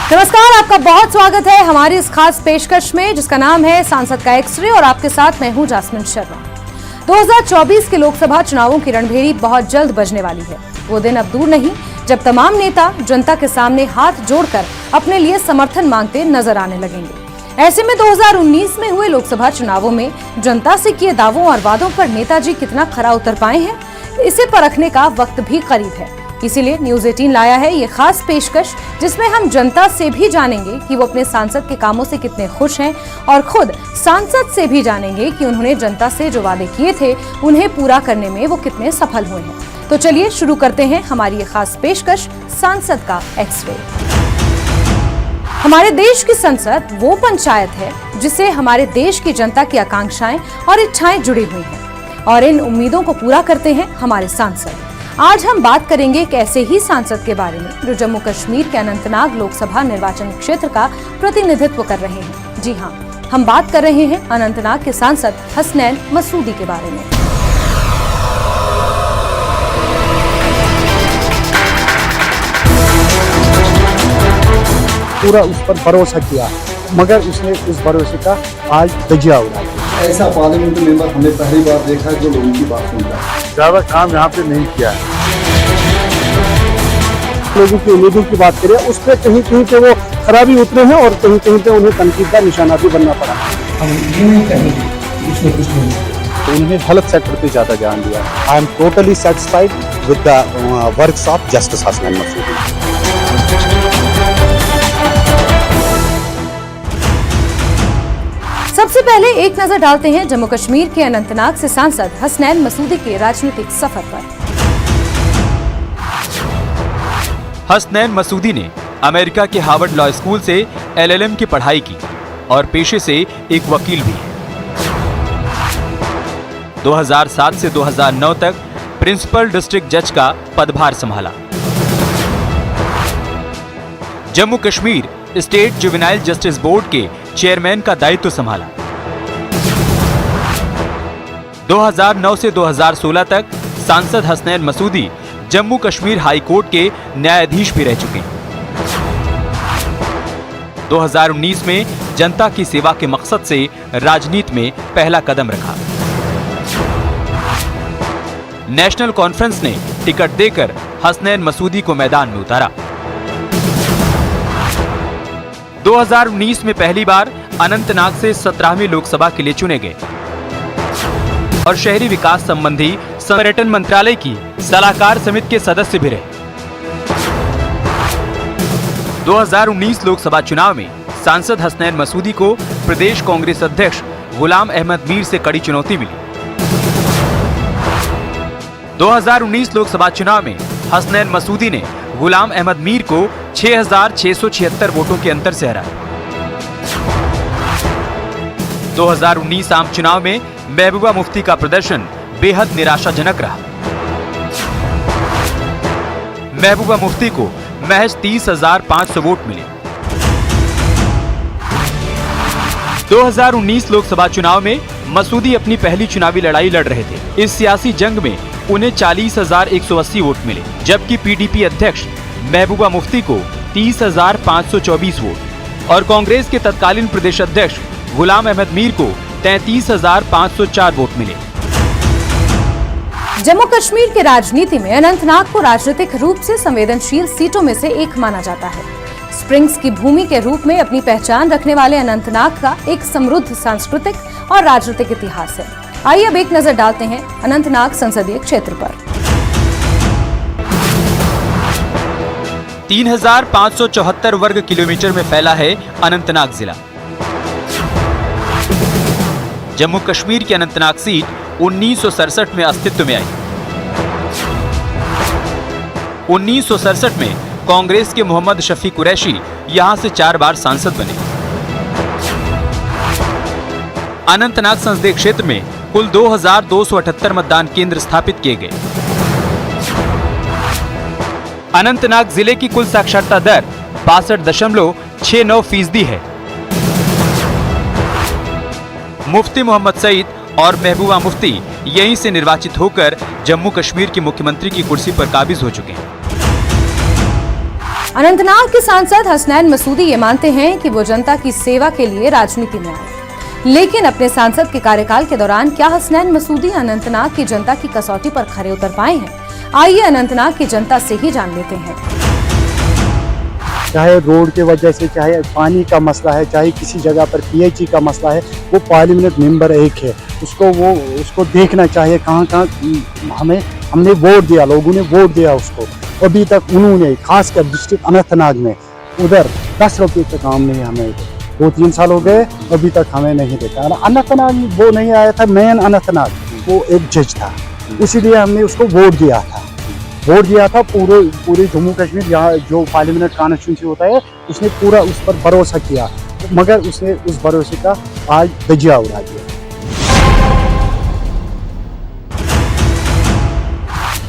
नमस्कार, आपका बहुत स्वागत है हमारी इस खास पेशकश में जिसका नाम है सांसद का एक्सरे और आपके साथ मैं हूं जासमिन शर्मा। 2024 के लोकसभा चुनावों की रणभेरी बहुत जल्द बजने वाली है। वो दिन अब दूर नहीं जब तमाम नेता जनता के सामने हाथ जोड़कर अपने लिए समर्थन मांगते नजर आने लगेंगे। ऐसे में 2019 में हुए लोकसभा चुनावों में जनता से किए दावों और वादों पर नेताजी कितना खरा उतर पाए हैं, इसे परखने का वक्त भी करीब है। इसीलिए न्यूज 18 लाया है ये खास पेशकश जिसमें हम जनता से भी जानेंगे कि वो अपने सांसद के कामों से कितने खुश हैं और खुद सांसद से भी जानेंगे कि उन्होंने जनता से जो वादे किए थे उन्हें पूरा करने में वो कितने सफल हुए हैं। तो चलिए शुरू करते हैं हमारी ये खास पेशकश सांसद का एक्सरे। हमारे देश की संसद वो पंचायत है जिससे हमारे देश की जनता की आकांक्षाएं और इच्छाएं जुड़ी हुई हैं और इन उम्मीदों को पूरा करते हैं हमारे सांसद। आज हम बात करेंगे एक ऐसे ही सांसद के बारे में जो जम्मू कश्मीर के अनंतनाग लोकसभा निर्वाचन क्षेत्र का प्रतिनिधित्व कर रहे हैं। जी हाँ, हम बात कर रहे हैं अनंतनाग के सांसद हसनैन मसूदी के बारे में। पूरा उस पर भरोसा किया मगर उसने उस भरोसे का आज धजिया उड़ाया। ऐसा पार्लियामेंट मेंबर हमने पहली बार देखा है जो लोगों की बात सुनता है। ज्यादा काम यहाँ पे नहीं किया है। लोगों की उम्मीदों की बात करें उस पर कहीं कहीं पे वो खराबी उतरे हैं और कहीं कहीं पे उन्हें तनकीद का निशाना भी बनना पड़ा। हम ये नहीं कहेंगे कि इसमें कुछ नहीं है। तो उन्होंने हेल्थ सेक्टर पे ज्यादा ध्यान दिया। I am totally satisfied with the works of justice Hasnain Masoodi. सबसे पहले एक नजर डालते हैं जम्मू कश्मीर के अनंतनाग से सांसद हसनैन मसूदी के राजनीतिक सफर पर। हसनैन मसूदी ने अमेरिका के हार्वर्ड लॉ स्कूल से LLM की पढ़ाई की और पेशे से एक वकील भी है। 2007 से 2009 तक प्रिंसिपल डिस्ट्रिक्ट जज का पदभार संभाला। Jammu Kashmir state juvenile justice board के चेयरमैन का दायित्व संभाला। 2009 से 2016 तक सांसद हसनैन मसूदी जम्मू कश्मीर हाई कोर्ट के न्यायाधीश भी रह चुके हैं। 2019 में जनता की सेवा के मकसद से राजनीति में पहला कदम रखा। नेशनल कॉन्फ्रेंस ने टिकट देकर हसनैन मसूदी को मैदान में उतारा। 2019 में पहली बार अनंतनाग से 17वीं लोकसभा के लिए चुने गए और शहरी विकास संबंधी पर्यटन मंत्रालय की सलाहकार समिति के सदस्य भी रहे। 2019 लोकसभा चुनाव में सांसद हसनैन मसूदी को प्रदेश कांग्रेस अध्यक्ष गुलाम अहमद मीर से कड़ी चुनौती मिली। 2019 लोकसभा चुनाव में हसनैन मसूदी ने गुलाम अहमद मीर को 6,676 वोटों के अंतर से हराया। 2019 आम चुनाव में महबूबा मुफ्ती का प्रदर्शन बेहद निराशाजनक रहा। महबूबा मुफ्ती को महज 30,500 वोट मिले। 2019 लोकसभा चुनाव में मसूदी अपनी पहली चुनावी लड़ाई लड़ रहे थे। इस सियासी जंग में उन्हें 40,180 वोट मिले, जबकि PDP अध्यक्ष महबूबा मुफ्ती को 30,524 वोट और कांग्रेस के तत्कालीन प्रदेश अध्यक्ष गुलाम अहमद मीर को 33,504 वोट मिले। जम्मू कश्मीर के राजनीति में अनंतनाग को राजनीतिक रूप से संवेदनशील सीटों में से एक माना जाता है। स्प्रिंग्स की भूमि के रूप में अपनी पहचान रखने वाले अनंतनाग का एक समृद्ध सांस्कृतिक और राजनीतिक इतिहास है। आइए अब एक नजर डालते हैं अनंतनाग संसदीय क्षेत्र पर। 3,574 वर्ग किलोमीटर में फैला है अनंतनाग जिला। जम्मू कश्मीर की अनंतनाग सीट 1967 में अस्तित्व में आई। 1967 में कांग्रेस के मोहम्मद शफी कुरैशी यहां से 4 बार सांसद बने। अनंतनाग संसदीय क्षेत्र में कुल 2,278 मतदान केंद्र स्थापित किए गए। अनंतनाग जिले की कुल साक्षरता दर 62.69% है। मुफ्ती मोहम्मद सईद और महबूबा मुफ्ती यहीं से निर्वाचित होकर जम्मू कश्मीर के मुख्यमंत्री की कुर्सी पर काबिज हो चुके हैं। अनंतनाग के सांसद हसनैन मसूदी ये मानते हैं कि वो जनता की सेवा के लिए राजनीति में आए, लेकिन अपने सांसद के कार्यकाल के दौरान क्या हसनैन मसूदी अनंतनाग की जनता की कसौटी पर खरे उतर पाए हैं? आइए अनंतनाग की जनता से ही जान लेते हैं। चाहे रोड के वजह से, चाहे पानी का मसला है, चाहे किसी जगह पर पीएचई का मसला है, वो पार्लियामेंट मेंबर एक है, उसको देखना चाहिए कहाँ हमने वोट दिया, लोगों ने वोट दिया उसको। अभी तक उन्होंने खासकर डिस्ट्रिक्ट अनंतनाग में उधर 10 रुपये का काम नहीं हमें 2-3 साल हो गए, अभी तक हमें नहीं देखा। अनंतनाग वो नहीं आया था, मेन अनंतनाग वो एक जज था, इसीलिए हमने उसको वोट दिया था। पूरे जम्मू कश्मीर यहाँ जो पार्लियामेंट कॉन्स्टिट्यूंसी होता है, उसने पूरा उस पर भरोसा किया, मगर उसने उस भरोसे का आज धज्जियां उड़ा दिया।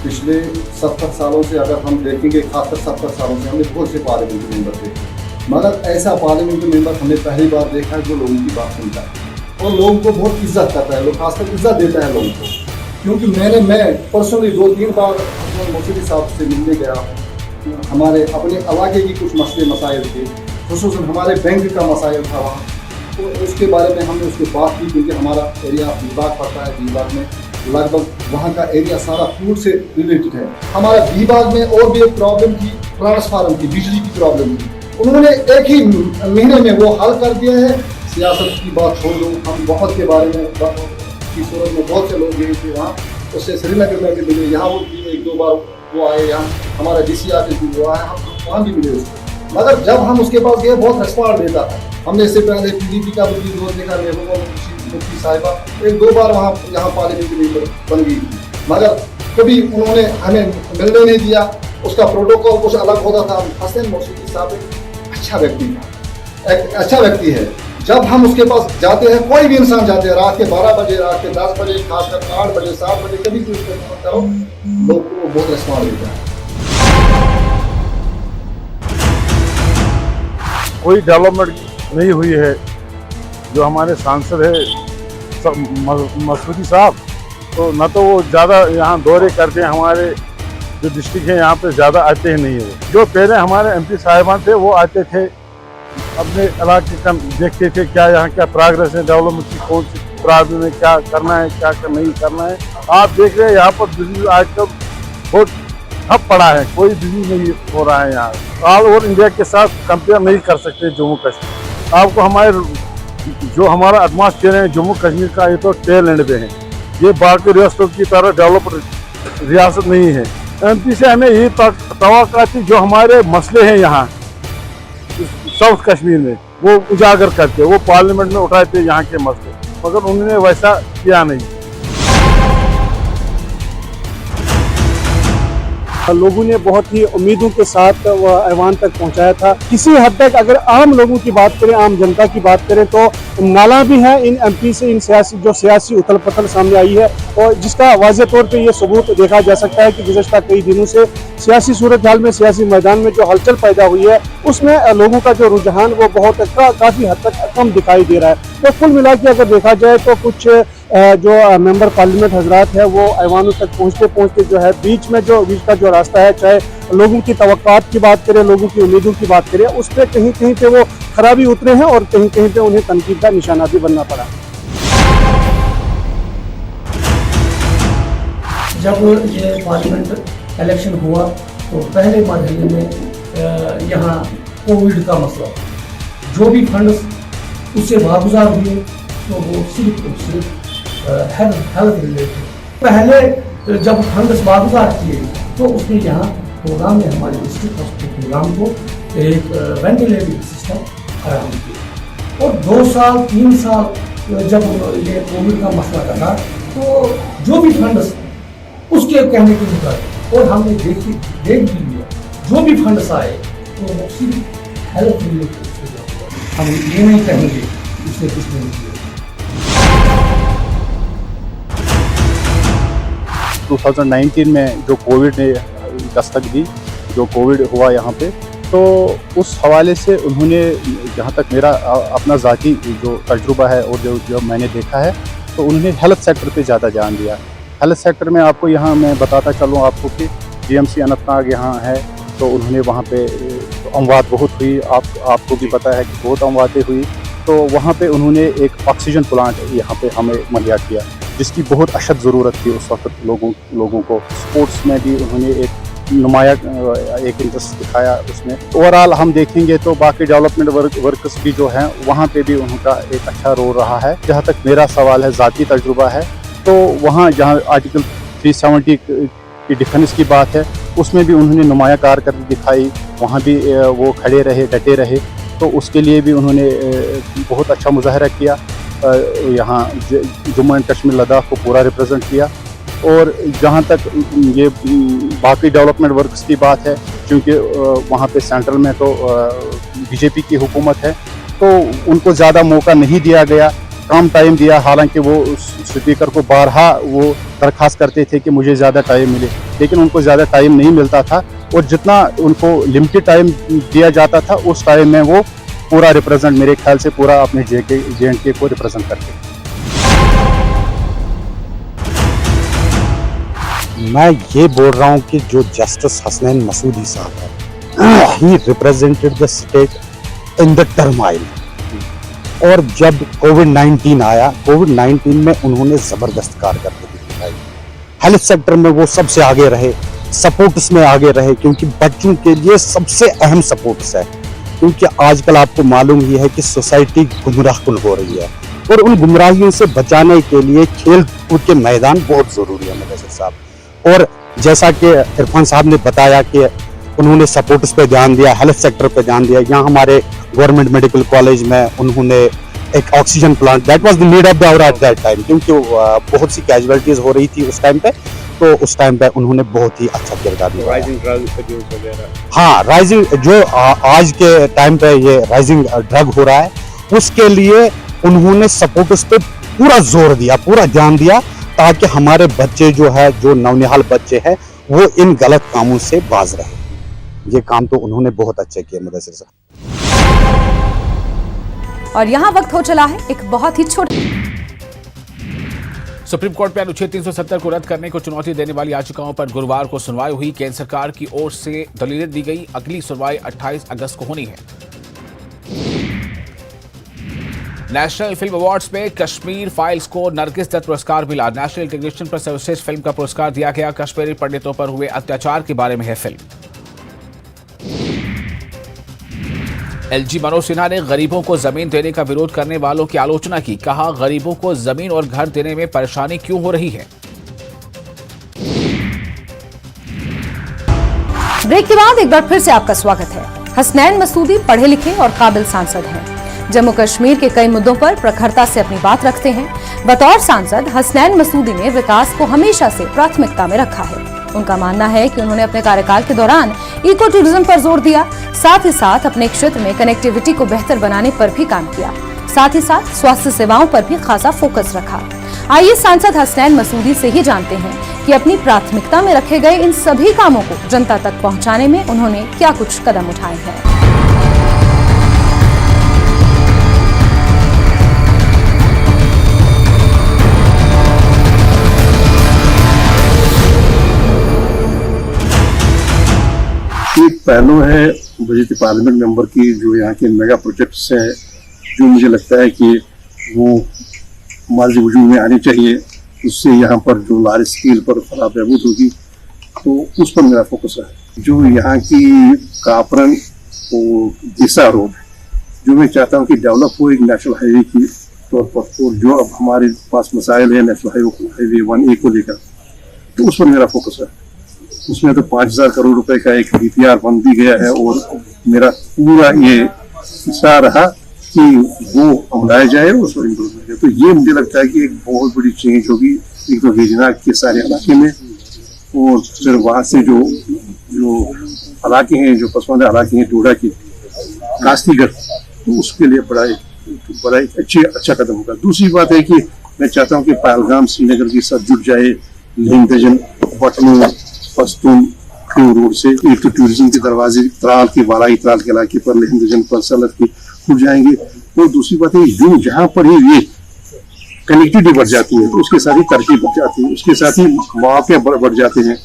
पिछले 70 सालों से अगर हम देखेंगे, खासकर 70 सालों से हमने बहुत से पार्लियामेंट मेंबर देखे, मगर ऐसा पार्लियामेंट मेंबर हमने पहली बार देखा है जो लोगों की बात सुनता है और लोगों को बहुत इज्जत करता है, लोग खासकर इज्जत देता है लोगों को। क्योंकि मैं पर्सनली 2-3 बार मसूदी साहब से मिलने गया, हमारे अपने इलाके की कुछ मसले मसाइल थे, खुसूसन हमारे बैंक का मसाइल था वहाँ, तो उसके बारे में हमने उससे बात की। क्योंकि हमारा एरिया बीबाग पड़ता है, बीबाग में लगभग वहाँ का एरिया सारा फूड से रिलेटेड है। हमारा बीबाग में और भी एक प्रॉब्लम थी, ट्रांसफार्मर की, बिजली की प्रॉब्लम थी, उन्होंने एक ही महीने में वो हल कर दिया है। सियासत की बात छोड़ दो, हम बहुत के बारे में की सूरत में बहुत से लोग गए थे वहाँ, उससे श्रीनगर में भी मिले, यहाँ वो 1-2 बार वो आए, यहाँ हमारा DC ऑफिस भी वो आया, हम वहाँ भी मिले उसको। मगर जब हम उसके पास गए बहुत रिस्पॉन्स देता था। हमने इससे पहले PDP का भी विरोध देखा, मुफ्ती साहिबा 1-2 बार वहाँ यहाँ पार्लियामेंट मेंबर बन गई थी, मगर कभी उन्होंने हमें मिलने नहीं दिया। उसका प्रोटोकॉल कुछ अलग होता था। हसनैन मसूदी साहब एक अच्छा व्यक्ति था, एक अच्छा व्यक्ति है। जब हम उसके पास जाते हैं, कोई भी इंसान जाते हैं, रात के 12 बजे, रात के 10 बजे, खासकर 8 बजे, 7 बजे, कभी भी उसको फोन करो, लोग को बहुत रिस्पॉन्स देता है। कोई डेवलपमेंट नहीं हुई है। जो हमारे सांसद है मसूदी साहब, तो न तो वो ज़्यादा यहाँ दौरे करते हैं, हमारे जो डिस्ट्रिक्ट है यहाँ पे ज़्यादा आते ही नहीं है। जो पहले हमारे MP साहिबान थे वो आते थे, अपने इलाके का देखते थे क्या यहाँ क्या प्रोग्रेस है, डेवलपमेंट की कौन सी प्रॉब्लम है, क्या करना है, क्या नहीं करना है। आप देख रहे हैं यहाँ पर बिजली आजकल बहुत ठप पड़ा है, कोई बिजली नहीं हो रहा है यहाँ। ऑल ओवर इंडिया के साथ कंपेयर नहीं कर सकते जम्मू कश्मीर। आपको हमारा एटमॉस्फेयर है जम्मू कश्मीर का, ये तो टेल एंड पे है, ये बाकी रियासतों की तरह डेवलप रियासत नहीं है। MP से हमें यही तवक्को थी, जो हमारे मसले हैं यहाँ साउथ कश्मीर में, वो उजागर करते, वो पार्लियामेंट में उठाते यहाँ के मसले, मगर उन्होंने वैसा किया नहीं। लोगों ने बहुत ही उम्मीदों के साथ वह ऐवान तक पहुंचाया था। किसी हद तक अगर आम लोगों की बात करें, आम जनता की बात करें, तो नाला भी है इन MP से, इन सियासी उथल पथल सामने आई है, और जिसका वाज़े तौर पे ये सबूत देखा जा सकता है कि गुज़श्ता कई दिनों से सियासी सूरत हाल में, सियासी मैदान में जो हलचल पैदा हुई है, उसमें लोगों का जो रुझान वो काफ़ी हद तक कम दिखाई दे रहा है। तो कुल मिला के अगर देखा जाए तो कुछ जो मेंबर पार्लियामेंट हजरात है वो ऐवानों तक पहुँचते जो है बीच का जो रास्ता है, चाहे लोगों की तवक्कात की बात करें, लोगों की उम्मीदों की बात करें, उस पर कहीं पे वो खराबी उतरे हैं और कहीं पे उन्हें तनकीद का निशाना भी बनना पड़ा। जब ये पार्लियामेंट इलेक्शन हुआ तो पहले मरहले में यहाँ कोविड का मसला, जो भी फंड उससे बागुजार हुए तो वो सिर्फ हेल्थ रिलेटेड। पहले जब फंड बागुजार किए तो उसने यहाँ प्रोग्राम में हमारे डिस्ट्रिक्ट हॉस्पिटल प्रोग्राम को एक वेंटिलेटिंग सिस्टम फराहम किया। और 2 साल 3 साल जब ये कोविड का मसला लगा तो जो भी फंड उसके कहने के मुताबिक, और हमने देख भी लिया, जो भी फंड्स आए तो वो सिर्फ हेल्थ रिलेटेड। हम ये नहीं कहेंगे उसने कुछ नहीं किया। 2019 में जो कोविड ने दस्तक दी, जो कोविड हुआ यहाँ पे, तो उस हवाले से उन्होंने, जहाँ तक मेरा अपना ज़ाती जो तजुर्बा है और जो मैंने देखा है, तो उन्होंने हेल्थ सेक्टर पे ज़्यादा ध्यान दिया। हेल्थ सेक्टर में आपको यहाँ मैं बताता चलूँ आपको कि GMC अनंतनाग यहाँ है, तो उन्होंने वहाँ पे अमवात बहुत हुई, आपको भी पता है कि बहुत अमवातें हुई। तो वहाँ पे उन्होंने एक ऑक्सीजन प्लांट यहाँ पे हमें मुहैया किया, जिसकी बहुत अशद ज़रूरत थी उस वक्त लोगों को। स्पोर्ट्स में भी उन्होंने एक नुमाया एक इंटरेस्ट दिखाया उसमें। ओवरऑल हम देखेंगे तो बाकी डेवलपमेंट वर्कर्स भी जो हैं वहाँ पे भी उनका एक अच्छा रोल रहा है। जहाँ तक मेरा सवाल है, ज़ाती तजुर्बा है, तो वहाँ जहाँ आर्टिकल 370 की डिफेंस की बात है, उसमें भी उन्होंने नुमाया कारकर्दगी दिखाई, वहाँ भी वो खड़े रहे, डटे रहे। तो उसके लिए भी उन्होंने बहुत अच्छा मुजाहरा किया, यहाँ जम्मू एंड कश्मीर लद्दाख को पूरा रिप्रेजेंट किया। और जहाँ तक ये बाकी डेवलपमेंट वर्क्स की बात है, क्योंकि वहाँ पे सेंट्रल में तो बीजेपी की हुकूमत है, तो उनको ज़्यादा मौका नहीं दिया गया, कम टाइम दिया। हालांकि वो स्पीकर को बारहा वो दरख्वास्त करते थे कि मुझे ज़्यादा टाइम मिले, लेकिन उनको ज़्यादा टाइम नहीं मिलता था। और जितना उनको लिमिटेड टाइम दिया जाता था, उस टाइम में वो पूरा रिप्रेजेंट, मेरे ख्याल से पूरा अपने JNK को रिप्रेजेंट करते हैं। मैं ये बोल रहा हूँ कि जो जस्टिस हसनैन मसूदी साहब है, he represented the state in the turmoil. और जब कोविड-19 आया, कोविड-19 में उन्होंने जबरदस्त कारकर्दगी दिखाई। हेल्थ सेक्टर में वो सबसे आगे रहे, सपोर्ट्स में आगे रहे, क्योंकि बच्चों के लिए सबसे अहम सपोर्ट्स है। क्योंकि आजकल आपको मालूम ही है कि सोसाइटी गुमराहकुन हो रही है, और उन गुमराहियों से बचाने के लिए खेल कूद के मैदान बहुत ज़रूरी है मुदस्सिर साहब। और जैसा कि इरफान साहब ने बताया कि उन्होंने सपोर्ट्स पे ध्यान दिया, हेल्थ सेक्टर पे ध्यान दिया। यहाँ हमारे गवर्नमेंट मेडिकल कॉलेज में उन्होंने एक oxygen plant, that was the need of the hour at that time, क्योंकि बहुत सी कैजुअलिटीज हो रही थी उस टाइम पे। तो उस टाइम पे उन्होंने बहुत ही अच्छा किरदार निभाया। हाँ, राइजिंग जो आज के टाइम पे ये राइजिंग ड्रग हो रहा है, उसके लिए उन्होंने सपोर्ट्स पे पूरा जोर दिया, पूरा ध्यान दिया, ताकि हमारे बच्चे जो है, जो नौनिहाल बच्चे हैं, वो इन गलत कामों से बाज रहे। ये काम तो उन्होंने बहुत अच्छे किए मुदस्सिर साहब। और यहाँ वक्त हो चला है एक बहुत ही छोटा। सुप्रीम कोर्ट में अनुच्छेद 370 को रद्द करने को चुनौती देने वाली याचिकाओं पर गुरुवार को सुनवाई हुई। केंद्र सरकार की ओर से दलीलें दी गई। अगली सुनवाई 28 अगस्त को होनी है। नेशनल फिल्म अवार्ड्स में कश्मीर फाइल्स को नरगिस दत्त पुरस्कार मिला। नेशनल इंटीग्रेशन पर सर्वश्रेष्ठ फिल्म का पुरस्कार दिया गया। कश्मीरी पंडितों पर हुए अत्याचार के बारे में है फिल्म। LG मनोज सिन्हा ने गरीबों को जमीन देने का विरोध करने वालों की आलोचना की। कहा, गरीबों को जमीन और घर देने में परेशानी क्यों हो रही है। ब्रेक के बाद एक बार फिर से आपका स्वागत है। हसनैन मसूदी पढ़े लिखे और काबिल सांसद हैं। जम्मू कश्मीर के कई मुद्दों पर प्रखरता से अपनी बात रखते हैं। बतौर सांसद हसनैन मसूदी ने विकास को हमेशा से प्राथमिकता में रखा है। उनका मानना है कि उन्होंने अपने कार्यकाल के दौरान इको टूरिज्म पर जोर दिया, साथ ही साथ अपने क्षेत्र में कनेक्टिविटी को बेहतर बनाने पर भी काम किया, साथ ही साथ स्वास्थ्य सेवाओं पर भी खासा फोकस रखा। आइए सांसद हसनैन मसूदी से ही जानते हैं कि अपनी प्राथमिकता में रखे गए इन सभी कामों को जनता तक पहुंचाने में उन्होंने क्या कुछ कदम उठाए हैं। एक पहलू है बजट पार्लियामेंट मेंबर की, जो यहाँ के मेगा प्रोजेक्ट्स हैं, जो मुझे लगता है कि वो हमारे वजूद में आने चाहिए। उससे यहाँ पर जो लार्ज स्केल पर फलाह बहबूद होगी, तो उस पर मेरा फोकस है। जो यहाँ की कापरन और दिशा रोड, जो मैं चाहता हूँ कि डेवलप हो एक नेशनल हाईवे की तौर पर, और जो अब हमारे पास मसाइल है नेशनल हाईवे 1A को लेकर, तो उस पर मेरा फोकस है। उसमें तो 5000 करोड़ रुपए का एक DPR बन भी गया है, और मेरा पूरा ये हिस्सा रहा कि वो अपनाया जाए और उसको इम्प्रूव किया जाए। तो ये मुझे लगता है कि एक बहुत बड़ी चेंज होगी, एक तो वेजना के सारे इलाके में, और फिर वहाँ से जो इलाके हैं, जो पसमानदा इलाके हैं, डोडा की कास्तीगढ़, तो उसके लिए बड़ा एक अच्छा कदम होगा। दूसरी बात है कि मैं चाहता हूँ कि पहलगाम श्रीनगर के साथ जुड़ जाए लिंक विजन बटनों पश्तून रोड से। एक तो टूरिज्म के दरवाजे त्राल के बालाई त्राल के इलाके पर लेकिन विजन पर सलत के खुल जाएंगे। और दूसरी बात है, जो जहाँ पर ही ये कनेक्टिविटी बढ़ जाती है, तो उसके साथ ही तरक्की बढ़ जाती है, उसके साथ ही मौके बढ़ जाते हैं।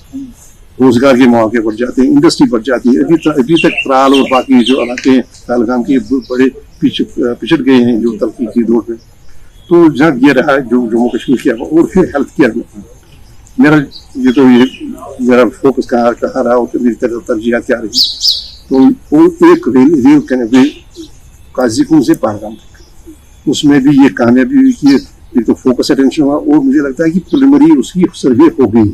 रोजगार के मौके बढ़ जाते हैं, इंडस्ट्री बढ़ जाती है। अभी तक त्राल और बाकी जो इलाके हैं पहलगाम के बड़े पिछड़ गए हैं जो तरक्की की दौड़ में। तो जहाँ ये रहा है जो जम्मू कश्मीर किया और फिर हेल्थ केयर में मेरा फोकस कहाँ रहा और मेरी तरजीहत क्या रही। तो वो एक रेल कनेक्टिविटी काजीकुंड से पहलगाम तक, उसमें भी ये कामयाबी हुई कि एक तो फोकस अटेंशन हुआ और मुझे लगता है कि प्रिलिमिनरी उसकी सर्वे हो गई।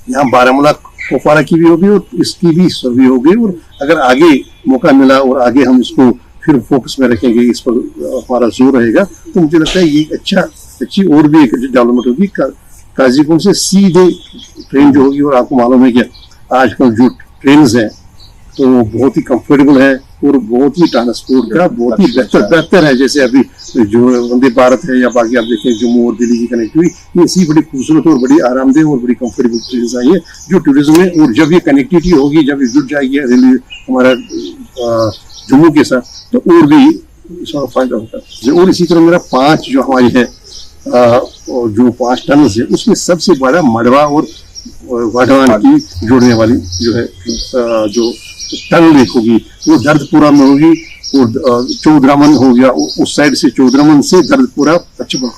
यहाँ बारामूला कुपवारा की भी होगी और इसकी भी सर्वे हो गई, और अगर आगे मौका मिला और आगे हम इसको फिर फोकस में रखेंगे, इस पर हमारा जोर रहेगा, तो मुझे लगता है ये अच्छी और भी एक डेवलपमेंट होगी। काजीकुंड से सीधे ट्रेन जो होगी, और आपको मालूम है कि आजकल जो ट्रेन हैं तो बहुत ही कंफर्टेबल है और बहुत ही ट्रांसपोर्ट का बहुत ही बेहतर है। जैसे अभी जो वंदे भारत है या बाकी आप देखें जम्मू और दिल्ली की कनेक्टिविटी, ये ऐसी बड़ी खूबसूरत और बड़ी आरामदेह और बड़ी कंफर्टेबल ट्रेन आई है जो टूरिज्म में, और जब ये कनेक्टिविटी होगी, जब ये जुड़ जाएगी रेलवे हमारा जम्मू के साथ, तो और भी इसका फायदा होगा। और इसी तरह मेरा 5 जो हमारी है जो 5 टनल है, उसमें सबसे बड़ा मड़वा और वाडवान की जोड़ने वाली जो है जो टनल एक होगी, वो दर्दपुरा में होगी, और चौधरामन हो गया उस साइड से, चौधरामन से दर्दपुरा पश्चिम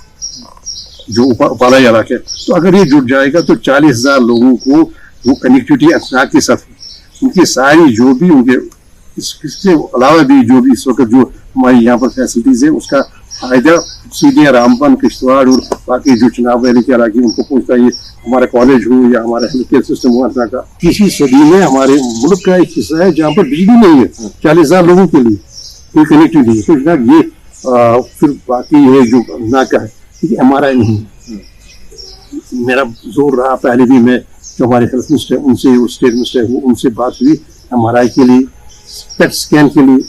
जो उपाला इलाका है। तो अगर ये जुड़ जाएगा तो 40,000 लोगों को वो कनेक्टिविटी अचानक के साथ, उनकी सारी जो भी उनके इसके अलावा भी जो भी इस वक्त जो हमारी यहाँ पर फैसिलिटीज है, उसका फायदा सीधे रामबन, किश्तवाड़ और बाकी जो चुनाव वैली के इलाके उनको पहुंचता है। हमारा कॉलेज हो या हमारा हेल्थ केयर सिस्टम हो, का 21वीं सदी में हमारे मुल्क का एक हिस्सा है जहाँ पर बिजली नहीं है 40,000 लोगों के लिए कोई कनेक्टिविटी है। तो जनाब ये फिर बाकी है जो नाका है, हमारा नहीं है। मेरा जोर रहा पहले भी, मैं जो हमारे हेल्थ मिनिस्टर उनसे और स्टेट मिनिस्टर उनसे बात हुई MRI के लिए, पेट स्कैन के लिए,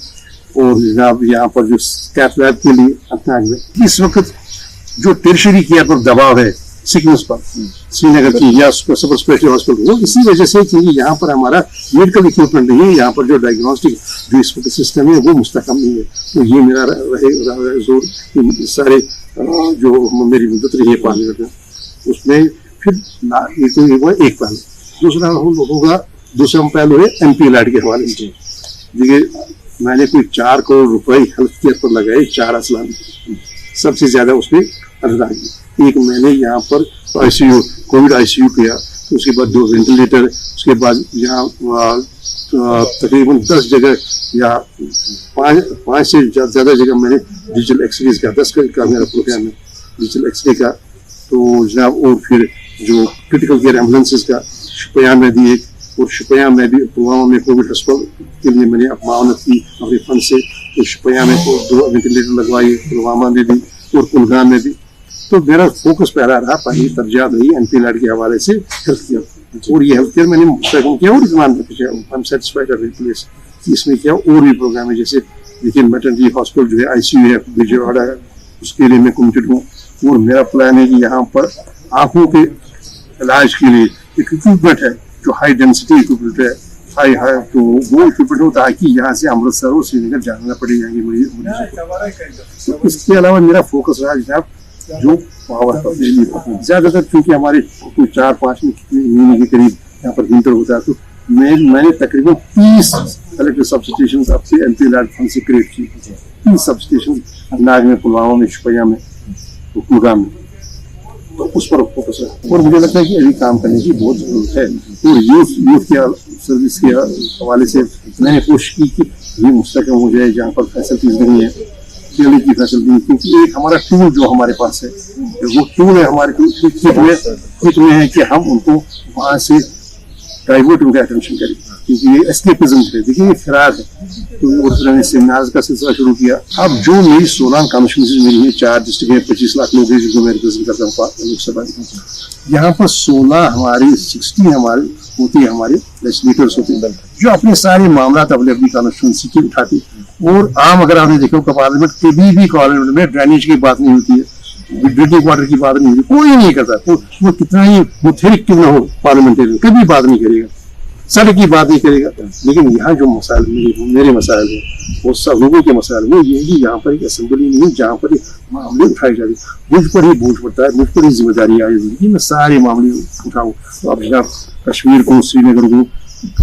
और जनाब यहाँ पर जो कैथ लैब के लिए अपना इस वक्त जो टेरिशरी केयर पर दबाव है सिकनेस पर, श्रीनगर की या सुपर स्पेशल हॉस्पिटल, वो इसी वजह से क्योंकि यहाँ पर हमारा मेडिकल इक्विपमेंट नहीं है, यहाँ पर जो डायग्नोस्टिक जो इस वक्त सिस्टम है वो मुस्तकम नहीं है। तो ये मेरा रहे जोर, सारे जो मेरी मदद रही है पार्लियामेंट में, उसमें फिर एक पहलू, दूसरा होगा दूसरा पहलू है MP लैड के हवाले से। देखिए मैंने कोई 4 करोड़ रुपए हेल्थ केयर पर लगाए 4 असला में, सबसे ज्यादा उसमें अनुदान। एक मैंने यहाँ पर ICU कोविड ICU किया, उसके बाद 2 वेंटिलेटर, उसके बाद यहाँ तकरीबन 10 जगह या 5 से ज्यादा जगह मैंने डिजिटल एक्सरे का 10 का मेरा प्रोग्राम है डिजिटल एक्सरे का। तो जनाब और फिर जो क्रिटिकल केयर एम्बुलेंसेज का शुपिया में भी एक, और शुपिया में भी पुलवामा में कोविड अस्पताल के लिए मैंने मावनत की अपने फंड से, तो शुपिया में 2 वेंटिलेटर लगवाए, पुलवामा में भी और कुलगाम में भी। तो मेरा फोकस पहला रहा, पहली तरजीह रही MP लैड के हवाले से हेल्थ केयर, और ये हेल्थ केयर मैंने मुस्तकम किया और I'm satisfied प्लेस इसमें किया। और भी प्रोग्राम है, जैसे देखिए मैटरनिटी हॉस्पिटल जो है ICU है विजयवाड़ा है, उसके लिए मैं कमिटेड हूँ। और मेरा प्लान है कि यहाँ पर आंखों के इलाज के लिए एक इक्विपमेंट है जो हाई डेंसिटी इक्विपमेंट है, हाई तो वो इक्विपमेंट हो ताकि यहाँ से अमृतसर और श्रीनगर जाना पड़े जाएंगे मुझे। तो इसके अलावा मेरा फोकस रहा जनाब जो पावर ज्यादातर, क्योंकि हमारे 4-5 महीने के करीब यहाँ पर विंटर होता है, तो मैंने तकरीबन 30 इलेक्ट्रिक सबस्टेशन अपने MP लैड फंड से क्रिएट की, 30 सबस्टेशन नाग में, पुलवामा में, शुपिया में, कुलगाम में। तो उस पर फोकस है और मुझे लगता है कि अभी काम करने की बहुत जरूरत है। और यूथ के सर्विस के हवाले से मैंने कोशिश की कि ये मुस्तकम हो जाए, जहाँ पर फैसिलिटीज नहीं है, केले की फैसिलिटी, क्योंकि एक हमारा टूल जो हमारे पास है, वो टूल है हमारे किट में है कि हम उनको वहाँ से डाइवर्ट उनका अटेंशन करें, क्योंकि ये एस्केपिज्म है। देखिए ये फरार है, तो उस तरह से सेमिनार्स का सिलसिला शुरू किया। अब जो मेरी 16 कॉन्स्टिट्यूंसी मेरी है, 4 डिस्ट्रिक्ट है, 25 लाख लोग हैं जिनको मैं रिप्रेजेंट करता हूँ लोकसभा। यहाँ पर 16 हमारी 60 हमारे होती है, हमारे लेजिस्लेटर्स होते हैं जो अपने सारे मामला अपने अपनी कॉन्स्टिट्यूंसी के उठाते। और आम अगर आपने देखा पार्लियामेंट कभी भी पार्लियामेंट में ड्रेनेज की बात नहीं होती है, ड्रिंकिंग वाटर की बात नहीं होती, कोई नहीं करता। तो वो कितना ही मुथरिक क्यों ना हो पार्लियामेंटेरियन, कभी बात नहीं करेगा। सड़क की बात ही करेगा। लेकिन यहाँ जो मसाइल मेरे मसाइल हैं वो सब लोगों के मसाइल वो ये है कि यहाँ पर एक असेंबली नहीं है जहाँ पर मामले उठाए जा रहे हैं। मुझ पर ही बोझ पड़ता है, मुझ पर ही जिम्मेदारी आई कि मैं सारे मामले उठाऊँ। तो अब यहाँ कश्मीर को, श्रीनगर को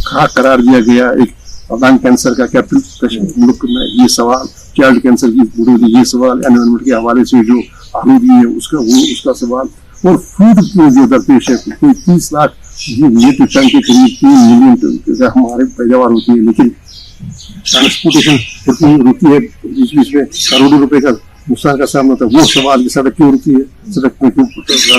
खाक करार दिया गया, एक लंग कैंसर का कैपिटल मुल्क में ये सवाल, चाइल्ड कैंसर की बुरी ये सवाल, एनवायरमेंट के हवाले से जो आलूदी है उसका सवाल, और फूड की जो दरपेश है 30 लाख मीट्रिक टन के करीब 3 मिलियन टन हमारे पैदावार होती है, लेकिन ट्रांसपोर्टेशन रुकती है, बीच बीच में करोड़ों रुपए का नुकसान का सामना होता है। वो सवाल की सड़क क्यों रुकती है, सड़क में क्यों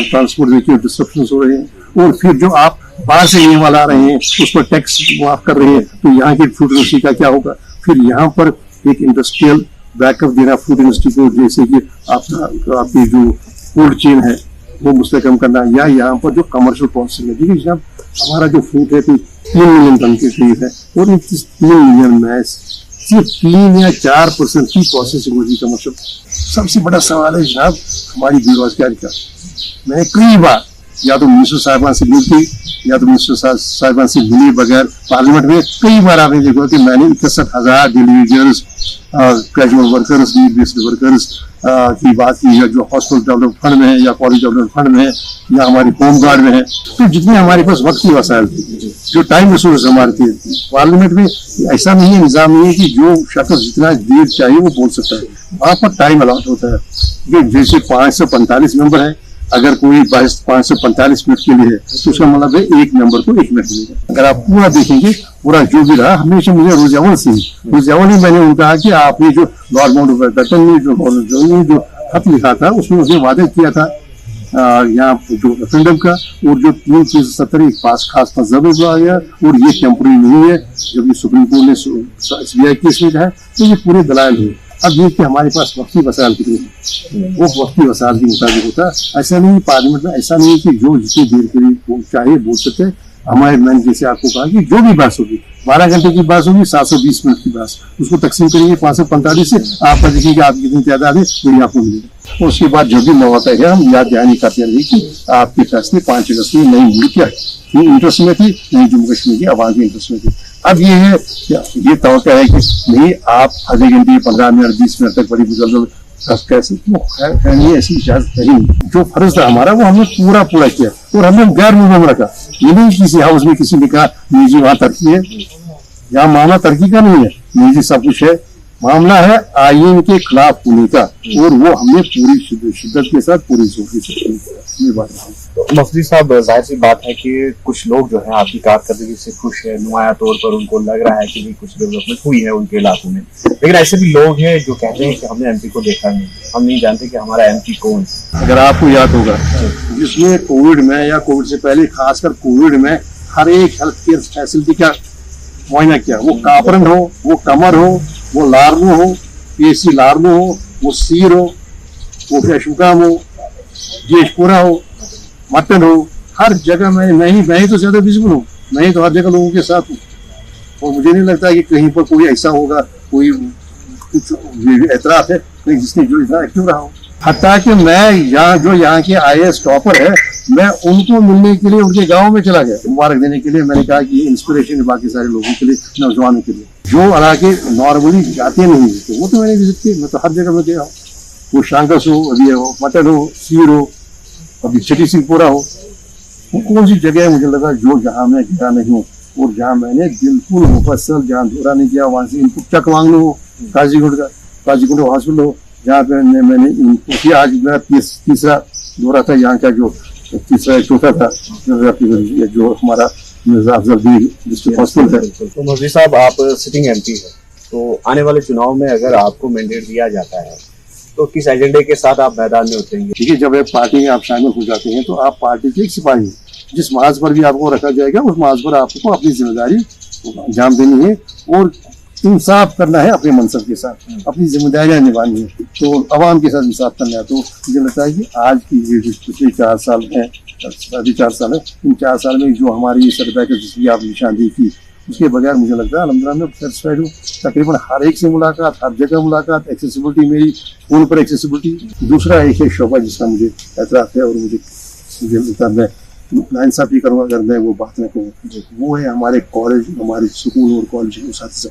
ट्रांसपोर्ट में क्यों डिस्ट्रप्शन हो रहे हैं, और फिर जो आप बाहर से ये वाला आ रहे हैं उस पर टैक्स माफ कर रहे हैं, तो यहाँ की फूड इंडस्ट्री का क्या होगा। फिर यहाँ पर एक इंडस्ट्रियल बैकअप देना फूड इंडस्ट्री को, जैसे कि आपकी जो कोल्ड चेन है वो मुस्तकम करना, या यहाँ पर जो कमर्शियल प्रोसेसिंग है, देखिए जब हमारा जो फूड है कोई 3 मिलियन टन के करीब है, और इन 3 मिलियन में सिर्फ 3 या 4% की प्रोसेसिंग होगी कमर्शियल। सबसे बड़ा सवाल है जनाब हमारी बेरोजगारी का। मैंने कई बार या तो मिनिस्टर साहिबान से मिलती या तो मिनिस्टर साहिबान से मिले बगैर पार्लियामेंट में कई बार आपने देखा कि मैंने 61,000 daily wagers, casual workers, need based workers की बात की, या जो हॉस्पिटल डेवलपमेंट फंड में है या कॉलेज डेवलपमेंट फंड में है या हमारे होम गार्ड में है, तो जितने हमारे पास वक्ती वसाइल थे, जो टाइम रिसोर्स हमारे थे, पार्लियामेंट में ऐसा नहीं है, निजाम नहीं है कि जो शख्स जितना देर चाहिए वो बोल सकता है, वहाँ पर टाइम अलॉट होता है। जैसे 545 मेंबर है, अगर कोई 545 मिनट के लिए है तो उसका मतलब है एक मेंबर को 1 मिनट मिलेगा। अगर आप पूरा देखेंगे, पूरा जो भी रहा हमेशा मुझे रोजावल ही मैंने उनको कहा कि आपने जो लॉर्ड माउंटबेटन ने जो खत लिखा था उसमें उसने वादे किया था यहाँ जो रेफरेंडम का, और जो 370 एक पास खास मजहब आ गया, और ये टेम्पोररी नहीं है, जब ये सुप्रीम कोर्ट ने SBI केस में कहा है तो ये पूरे दलाल है। अब देखिए हमारे पास वक्ती वसाइल कितने हैं, वो वक्ती वसाइल के मुताबिक होता है। ऐसा नहीं पार्लियामेंट में ऐसा नहीं है कि जो जितनी देर के लिए चाहे बोल सकते हैं। हमारे मैंने जैसे आपको कहा कि जो भी बहस होगी 12 घंटे की बहस होगी, 720 मिनट की बहस, उसको तकसीम करेंगे 545 से, आपका देखिए आपकी कितनी तादाद है वही आपको मिलेगा। और उसके बाद जो भी मौका है हम याद दहानी करते रहे कि आपके फैसले 5 अगस्त में नई मुल्क क्या इंटरेस्ट में थी, नहीं जम्मू कश्मीर की आवाम के इंटरेस्ट में थी। अब ये है ये तवक्का है कि नहीं आप आधे घंटे 15 मिनट 20 मिनट तक बड़ी मुजल्सल कैसे, ऐसी इजाजत नहीं। जो फर्ज था हमारा वो हमने पूरा किया, और हमने गैर मुल्क में रखा। ये नहीं किसी हाउस में किसी ने कहा नहीं जी वहाँ तरक्की है, यहाँ मामला तरक्की का नहीं है, नहीं जी सब कुछ है, मामला है आईन के खिलाफ होने का, और वो हमने पूरी शिद्दत के साथ पूरी जोर के साथ ये बात है। मुफ्ती साहब, जाहिर सी बात है कि कुछ लोग जो है आपकी कारकर्दगी से खुश है, नुमाया तौर पर उनको लग रहा है कि कुछ डेवलपमेंट हुई है उनके इलाकों में, लेकिन ऐसे भी लोग हैं जो कहते हैं कि हमने MP को देखा नहीं, हम नहीं जानते कि हमारा MP कौन। अगर आपको याद होगा जिसमें कोविड में या कोविड से पहले खासकर कोविड में हर एक हेल्थ केयर फैसिलिटी का मुआयना किया, वो कापरन हो, वो कमर हो, वो लार्नो हो, PSC लार्नो हो, वो सीर हो, वो कैशुकाम हो, जेशपुरा हो, मटन हो, हर जगह मैं ही तो ज्यादा विजिबल हूँ, मैं ही तो हर जगह लोगों के साथ हूँ, और मुझे नहीं लगता कि कहीं पर कोई ऐसा होगा, कोई कुछ एतराफ है जिसने जो इतना एक्टिव रहा हो। हत्ता कि मैं यहाँ के IAS टॉपर है, मैं उनको मिलने के लिए उनके गाँव में चला गया मुबारक देने के लिए। मैंने कहा कि इंस्पिरेशन है बाकी सारे लोगों के लिए, नौजवानों के लिए जो इलाके नॉर्मली जाते नहीं थे, वो तो मैंने विजिट किए, मैं तो हर जगह में गया हूँ। वो शांकस हो, अभी हो, मटन हो, सीर हो, अभी सिटी सिंहपुरा हो, वो कौन सी जगह है मुझे लगा जो जहाँ मैं गया नहीं हूँ, और जहाँ मैंने बिल्कुल मुफस्सल जहाँ दौरा नहीं किया, वहाँ से इनपुट चक मांगना हो, काजीगुंड हॉस्पिटल हो, जहाँ पे मैंने इनपुट किया। आज मेरा तीसरा दौरा था यहाँ का, जो तीसरा चौथा था जो हमारा डिस्ट्रिक्ट हॉस्पिटल है। तो मुफ्ती साहब, आप सिटिंग MP है, तो आने वाले चुनाव में अगर आपको मैंडेट दिया जाता है तो किस एजेंडे के साथ आप मैदान में उतरेंगे? देखिए, जब एक पार्टी में आप शामिल हो जाते हैं तो आप पार्टी के एक सिपाही हैं, जिस महाज पर भी आपको रखा जाएगा उस महाज पर आपको अपनी जिम्मेदारी अंजाम देनी है, और इंसाफ करना है अपने मनसब के साथ, अपनी जिम्मेदारियां निभानी है, तो अवाम के साथ इंसाफ करना है। तो मुझे लगता है कि आज की ये जो पिछले 4 साल है, अभी 4 साल है, इन 4 साल में जो हमारी सरदार जिसकी आप निशानदेही की, उसके बगैर मुझे लगता है अल्हम्दुलिल्लाह मैं सेटिस्फाइड हूँ। तकरीबन हर एक से मुलाकात, हर जगह मुलाकात, एक्सेसिबिलिटी मेरी फोन पर एक्सेसिबिलिटी। दूसरा एक है शोभा जिसका मुझे एतराफ़ है, और मुझे लगता है मैं नाइंसाफी करूँगा अगर मैं वो बात न कहूँ, वो है हमारे कॉलेज, हमारे स्कूल और कॉलेज के साथ।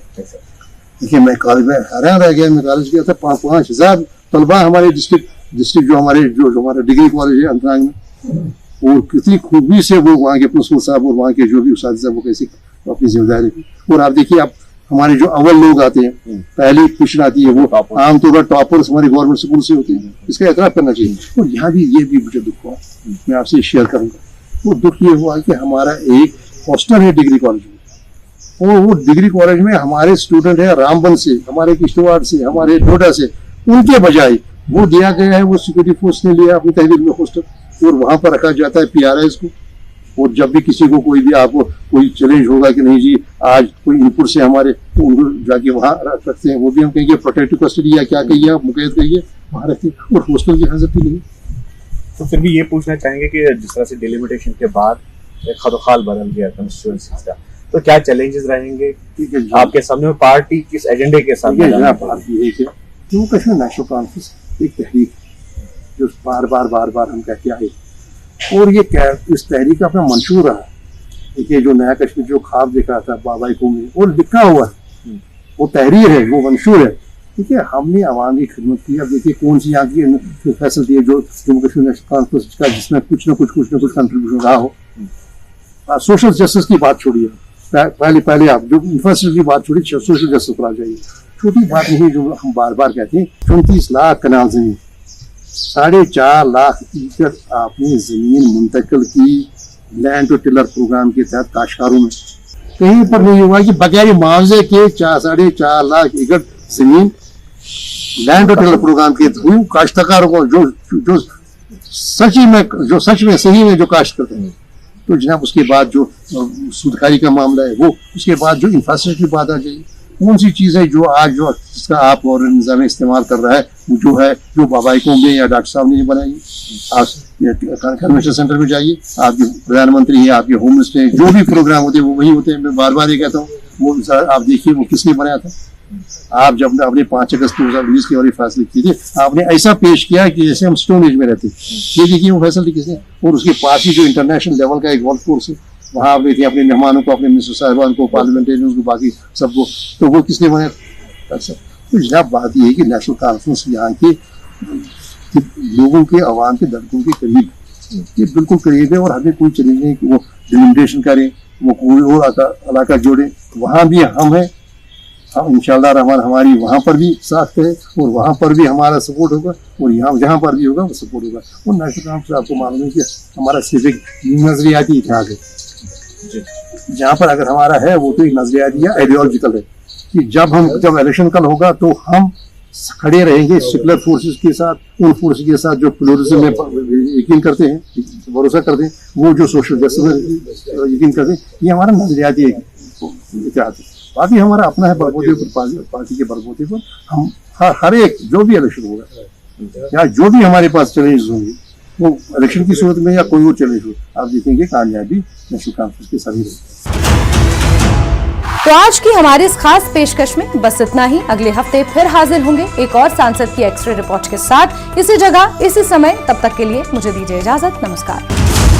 देखिए मैं कॉलेज में हैरान रह गया, मैं कॉलेज गया था 5,000 तलबा हमारे डिस्ट्रिक्ट जो हमारा डिग्री कॉलेज है अंतरांग में, और कितनी खूबी से वो वहाँ के प्रिंसिपल साहब और वहाँ के जो भी उस्ताद वो कैसे अपनी जिम्मेदारी की। और आप देखिए आप हमारे जो अव्वल लोग आते हैं, पहली पोजीशन आती है, वो आमतौर पर टॉपर्स हमारे गवर्नमेंट स्कूल से होते हैं, इसका एतराफ़ करना चाहिए। और यहाँ भी ये भी मुझे दुख हुआ, मैं आपसे शेयर करूँगा। वो दुख ये हुआ कि हमारा एक हॉस्टल है डिग्री कॉलेज में, और वो डिग्री कॉलेज में हमारे स्टूडेंट है रामबन से, हमारे किश्तवाड़ से, हमारे डोडा से, उनके बजाय वो दिया गया है, वो सिक्योरिटी फोर्स ने लिया अपनी तहसील में हॉस्टल, और वहाँ पर रखा जाता है PRIs को। और जब भी किसी को कोई भी आपको कोई चैलेंज होगा कि नहीं जी आज कोई इनपुट से हमारे, तो उनको जाके वहाँ रख सकते हैं, वो भी हम कहेंगे प्रोटेक्टिव कस्टडी या क्या कहिए आप, मुकैद कहिए, वहाँ रखते हैं, और हॉस्टल की हाजत नहीं। तो फिर भी ये पूछना चाहेंगे कि जिस तरह से डिलिमिटेशन के बाद खदोखाल बदल गया कंस्टिट्यूएंसी का, तो क्या चैलेंजेस रहेंगे आपके सामने? पार्टी किस एजेंडे के साथ? पार्टी है कि जम्मू कश्मीर नेशनल कॉन्फ्रेंस एक तहरीक जो बार बार हम कहते आए, और ये इस तहरीक का अपना मंशूर रहा। देखिए जो नया कश्मीर जो ख्वाब देखा था बाबा को में, वो लिखा हुआ है, वो तहरीर है, वो मंशूर है। ठीक है, हमने आवाम की खिदमत की। अब देखिए कौन सी यहाँ की फैसिलिटी है जो जम्मू कश्मीर नेशनल कॉन्फ्रेंस का जिसमें कुछ न कुछ कंट्रीब्यूशन रहा हो। सोशल जस्टिस की बात छोड़िए, पहले आप जो इंफ्रास्ट्रक्चर की बात छोड़िए, सोशल जस्टिस पर आ जाइए। छोटी बात नहीं जो हम बार बार कहते हैं, 34 लाख कनाल जमीन, 4.5 लाख एकड़ आपने जमीन मुंतकिल की लैंड टू टिलर प्रोग्राम के तहत काश्तकारों में। कहीं पर नहीं हुआ कि बगैर मुआवजे के 4.5 लाख एकड़ जमीन लैंड टू टिलर प्रोग्राम के थ्रू काश्तकारों को जो सच में सही में जो काश्त करते हैं। तो जनाब उसके बाद जो सूदखारी का मामला है वो, उसके बाद जो इंफ्रास्ट्रक्चर की बात आ जाएगी, कौन सी चीज़ है जो आज जो जिसका आप और निज़ाम इस्तेमाल कर रहा है, वो जो है जो बाबाई कोम्बे या डॉक्टर साहब ने बनाई। आप कन्वेंशन सेंटर में जाइए, आपके प्रधानमंत्री है, आपके होम मिनिस्टर है, जो भी प्रोग्राम होते हैं वो वही होते हैं। मैं बार बार ये कहता हूँ, वो आप देखिए वो किसने बनाया था। आप जब अपने 5 अगस्त 2020 के और फैसले किए थे, आपने ऐसा पेश किया कि जैसे हम स्टोन एज में रहते। ये देखिए वो फैसले किसने, और उसके पास ही जो इंटरनेशनल लेवल का एक वर्क फोर्स है, वहाँ आप देखिए अपने मेहमानों को, अपने मिनिस्टर साहिबान को, पार्लियामेंटेरियंस को, बाकी सबको, तो वो किसने बनाया? तो जनाब बात ये है कि नेशनल कॉन्फ्रेंस यहाँ के लोगों के, आवाम के दर्दों के करीब, ये बिल्कुल करीब है। और हमें कोई चैलेंज नहीं कि वो डिलिमिटेशन करें, वो कोई और इलाका जोड़े, वहाँ भी हम हैं। हम इंशाअल्लाह रहमान हमारी वहाँ पर भी साथ करें, और वहाँ पर भी हमारा सपोर्ट होगा, और यहाँ जहाँ पर भी होगा वो सपोर्ट होगा। और नेशनल कॉन्फ्रेंस आपको मालूम है कि हमारा सिर्फ एक नजरियाती इतिहास है। जहाँ पर अगर हमारा है वो तो एक नजरियाती या आइडियोलॉजिकल है कि जब इलेक्शन कल होगा तो हम खड़े रहेंगे सेकुलर फोर्सेस के साथ, उन फोर्सेस के साथ जो प्लूरलिज्म में यकीन करते हैं, भरोसा करते हैं, वो जो सोशल जस्टिस में यकीन करते हैं। ये हमारा नजरियाती इतिहास है। बाकी हमारा अपना है बलबूते पर, पार्टी के बलबूते पर हम हर एक जो भी इलेक्शन होगा या जो भी हमारे पास चैलेंज होंगे, वो इलेक्शन की सूरत में या कोई और चैलेंज हो, आप देखेंगे कामयाबी नेशनल कॉन्फ्रेंस के सभी रहेगी। तो आज की हमारी इस खास पेशकश में बस इतना ही। अगले हफ्ते फिर हाजिर होंगे एक और सांसद की एक्सरे रिपोर्ट के साथ, इसी जगह इसी समय। तब तक के लिए मुझे दीजिए इजाजत। नमस्कार।